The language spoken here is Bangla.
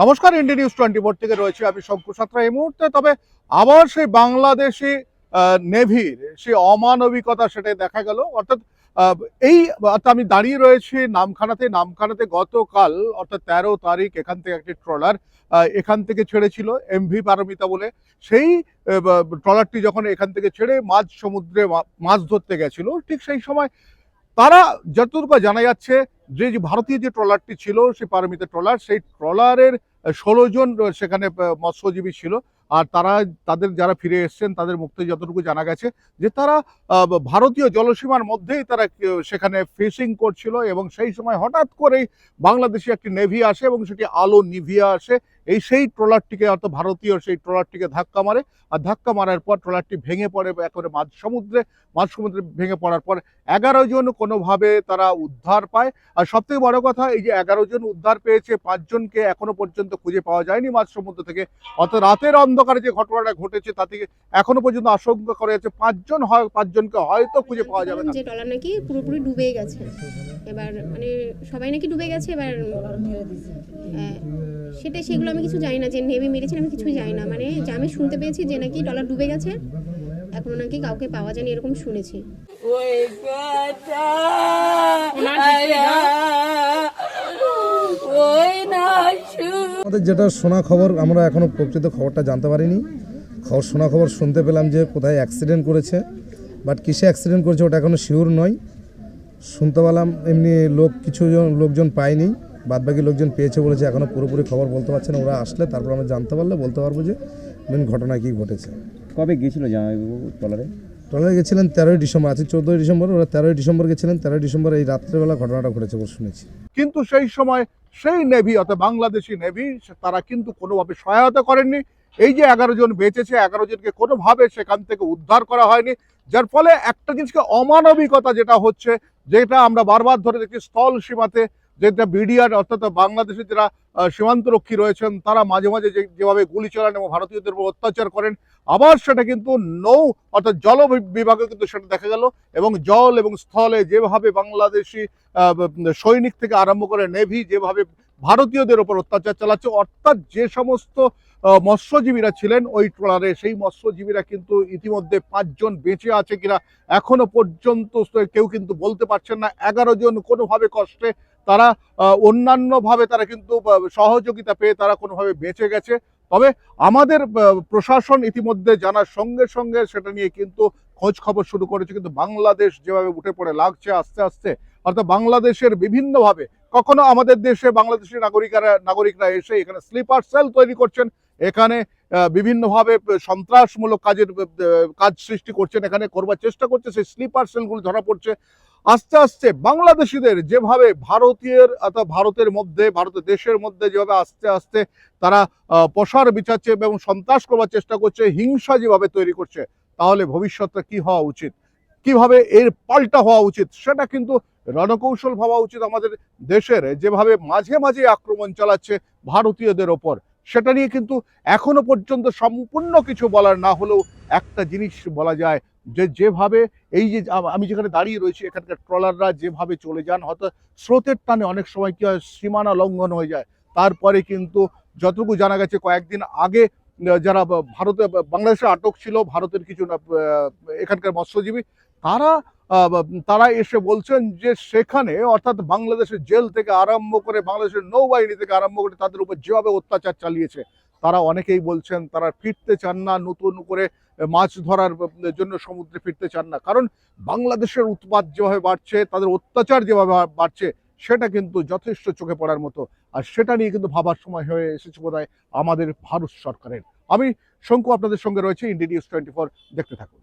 নমস্কার, ইন্ডিয়া নিউজ 24 থেকে রয়েছে আমি শঙ্কু সাঁতরা এই মুহূর্তে। তবে আবার সেই বাংলাদেশি নেভির সেই অমানবিকতা সেটাই দেখা গেল। অর্থাৎ আহ, এই আমি দাঁড়িয়ে রয়েছি নামখানাতে গতকাল অর্থাৎ 13 তারিখ এখান থেকে একটি ট্রলার এখান থেকে ছেড়েছিল এমভি পারমিতা বলে। সেই ট্রলারটি যখন এখান থেকে ছেড়ে মাঝ সমুদ্রে মাছ ধরতে গেছিল, ঠিক সেই সময় তারা যতটুকু জানা যাচ্ছে যে যে ভারতীয় যে ট্রলারটি ছিল সেই পারমিতা ট্রলার, সেই ট্রলারের 16 জন সেখানে মৎস্যজীবী ছিল। আর তাদের যারা ফিরে এসছেন তাদের মুখ থেকে যতটুকু জানা গেছে যে তারা ভারতীয় জলসীমার মধ্যেই তারা সেখানে ফিশিং করছিল এবং সেই সময় হঠাৎ করেই বাংলাদেশি একটি নেভি আসে এবং সেটি আলো নিভিয়া আসে সেই ট্রলারটিকে, অর্থাৎ ভারতীয় সেই ট্রলারটিকে ধাক্কা মারে। আর ধাক্কা মারার পর ট্রলারটি ভেঙে পড়ে একেবারে মাঝ সমুদ্রে ভেঙে পড়ার পর 11 জন কোনোভাবে তারা উদ্ধার পায়। আর সবথেকে বড় কথা, এই যে 11 জন উদ্ধার পেয়েছে, 5 জনকে এখনো পর্যন্ত খুঁজে পাওয়া যায়নি মাঝ সমুদ্র থেকে। অর্থাৎ রাতের অন্ধকারে যে ঘটনাটা ঘটেছে তা থেকে এখনো পর্যন্ত আশঙ্কা করা যাচ্ছে 5 জনকে হয়তো খুঁজে পাওয়া যাবে না। যে ট্রলার নাকি পুরোপুরি ডুবে গেছে, এবার মানে সবাই নাকি ডুবে গেছে। এবার সেগুলো আমি কিছু জানি না, যে নেভি মেরেছে আমি কিছুই জানি না। মানে যে আমি শুনতে পেয়েছি যে নাকি ট্রলার ডুবে গেছে, এখনো নাকি কাউকে পাওয়া যায়নি, এরকম শুনেছি। আমাদের যেটা শোনা খবর, আমরা এখনো প্রকৃত খবরটা জানতে পারিনি। শোনা খবর শুনতে পেলাম যে কোথায় অ্যাক্সিডেন্ট করেছে, বাট কিসে অ্যাক্সিডেন্ট করেছে ওটা এখনো শিওর নয়। শুনতে পেলাম এমনি লোকজন পায়নি, বাদবাকি লোকজন পেয়েছে বলেছে। এখনো পুরোপুরি খবর বলতে পারছে না, ওরা আসলে তারপর আমরা জানতে পারলে বলতে পারবো যে মেন ঘটনা কি ঘটেছে। কবে গিয়েছিল জামাইবাবু ট্রলারে গেছিলেন 13ই ডিসেম্বর, আছে 14ই ডিসেম্বর, ওরা 13ই ডিসেম্বর গেছিলেন। 13ই ডিসেম্বর এই রাত্রেবেলা ঘটনাটা ঘটেছে বলে শুনেছি। কিন্তু সেই সময় সেই নেভি, অর্থাৎ বাংলাদেশি নেভি, তারা কিন্তু কোনোভাবে সহায়তা করেননি। এই যে 11 জন বেঁচেছে, 11 জনকে কোনোভাবে সেখান থেকে উদ্ধার করা হয়নি। যার ফলে একটা জিনিসকে অমানবিকতা যেটা হচ্ছে, যেটা আমরা বারবার ধরে দেখি স্থল সীমাতে, যেটা বিডিআর অর্থাৎ বাংলাদেশের যারা সীমান্তরক্ষী রয়েছেন তারা মাঝে মাঝে যেভাবে গুলি চালান এবং ভারতীয়দের উপর অত্যাচার করেন, আবার সেটা কিন্তু অর্থাৎ জল বিভাগে কিন্তু সেটা দেখা গেল। এবং জল এবং স্থলে যেভাবে বাংলাদেশি সৈনিক থেকে আরম্ভ করে নেভি যেভাবে ভারতীয়দের উপর অত্যাচার চালাচ্ছে, অর্থাৎ যে সমস্ত মৎস্যজীবীরা ছিলেন ওই ট্রলারে, সেই মৎস্যজীবীরা কিন্তু ইতিমধ্যে 5 জন বেঁচে আছে কিনা এখনো পর্যন্ত কেউ কিন্তু বলতে পারছেন না। 11 জন কোনোভাবে কষ্টে তারা অন্যান্যভাবে তারা কিন্তু সহযোগিতা পেয়ে তারা কোনোভাবে বেঁচে গেছে। তবে আমাদের প্রশাসন ইতিমধ্যে জানার সঙ্গে সঙ্গে সেটা নিয়ে কিন্তু খোঁজ খবর শুরু করেছে। কিন্তু বাংলাদেশ যেভাবে উঠে পড়ে লাগছে আস্তে আস্তে, অর্থাৎ বাংলাদেশের বিভিন্নভাবে, কখনো আমাদের দেশে বাংলাদেশি নাগরিকরা এসে এখানে স্লিপার সেল তৈরি করছেন, এখানে বিভিন্নভাবে সন্ত্রাসমূলক কাজ সৃষ্টি করছেন, এখানে করবার চেষ্টা করছে, সেই স্লিপার সেলগুলো ধরা পড়ছে। আস্তে আস্তে বাংলাদেশিদের যেভাবে ভারতের দেশের মধ্যে যেভাবে আস্তে আস্তে তারা প্রসার বিছাচ্ছে এবং সন্ত্রাস করবার চেষ্টা করছে, হিংসা যেভাবে তৈরি করছে, তাহলে ভবিষ্যৎটা কি হওয়া উচিত, কিভাবে এর পাল্টা হওয়া উচিত, সেটা কিন্তু রণকৌশল ভাবা উচিত আমাদের দেশের। যেভাবে মাঝে মাঝে আক্রমণ চালাচ্ছে ভারতীয়দের ওপর, সেটা নিয়ে কিন্তু এখনো পর্যন্ত সম্পূর্ণ কিছু বলার না হলেও একটা জিনিস বলা যায় যে যেভাবে এই যে আমি যেখানে দাঁড়িয়ে রয়েছি এখানকার ট্রলাররা যেভাবে চলে যান, হয়তো স্রোতের টানে অনেক সময় কি হয় সীমানা লঙ্ঘন হয়ে যায়। তারপরে কিন্তু যতটুকু জানা গেছে কয়েকদিন আগে যারা বাংলাদেশে আটক ছিল ভারতের কিছু এখানকার মৎস্যজীবী, তারা তারা এসে বলছেন যে সেখানে, অর্থাৎ বাংলাদেশের জেল থেকে আরম্ভ করে বাংলাদেশের নৌবাহিনী থেকে আরম্ভ করে তাদের উপর যেভাবে অত্যাচার চালিয়েছে, তারা অনেকেই বলছেন তারা ফিরতে চান না, নতুন করে মাছ ধরার জন্য সমুদ্রে ফিরতে চান না। কারণ বাংলাদেশের উৎপাত যেভাবে বাড়ছে, তাদের অত্যাচার যেভাবে বাড়ছে, সেটা কিন্তু যথেষ্ট চোখে পড়ার মতো। আর সেটা নিয়ে কিন্তু ভাবার সময় হয়ে এসেছে বোধহয় আমাদের ভারত সরকারের। আমি শঙ্কু আপনাদের সঙ্গে রয়েছে, ইন্ডিয়া নিউজ 24, দেখতে থাকুন।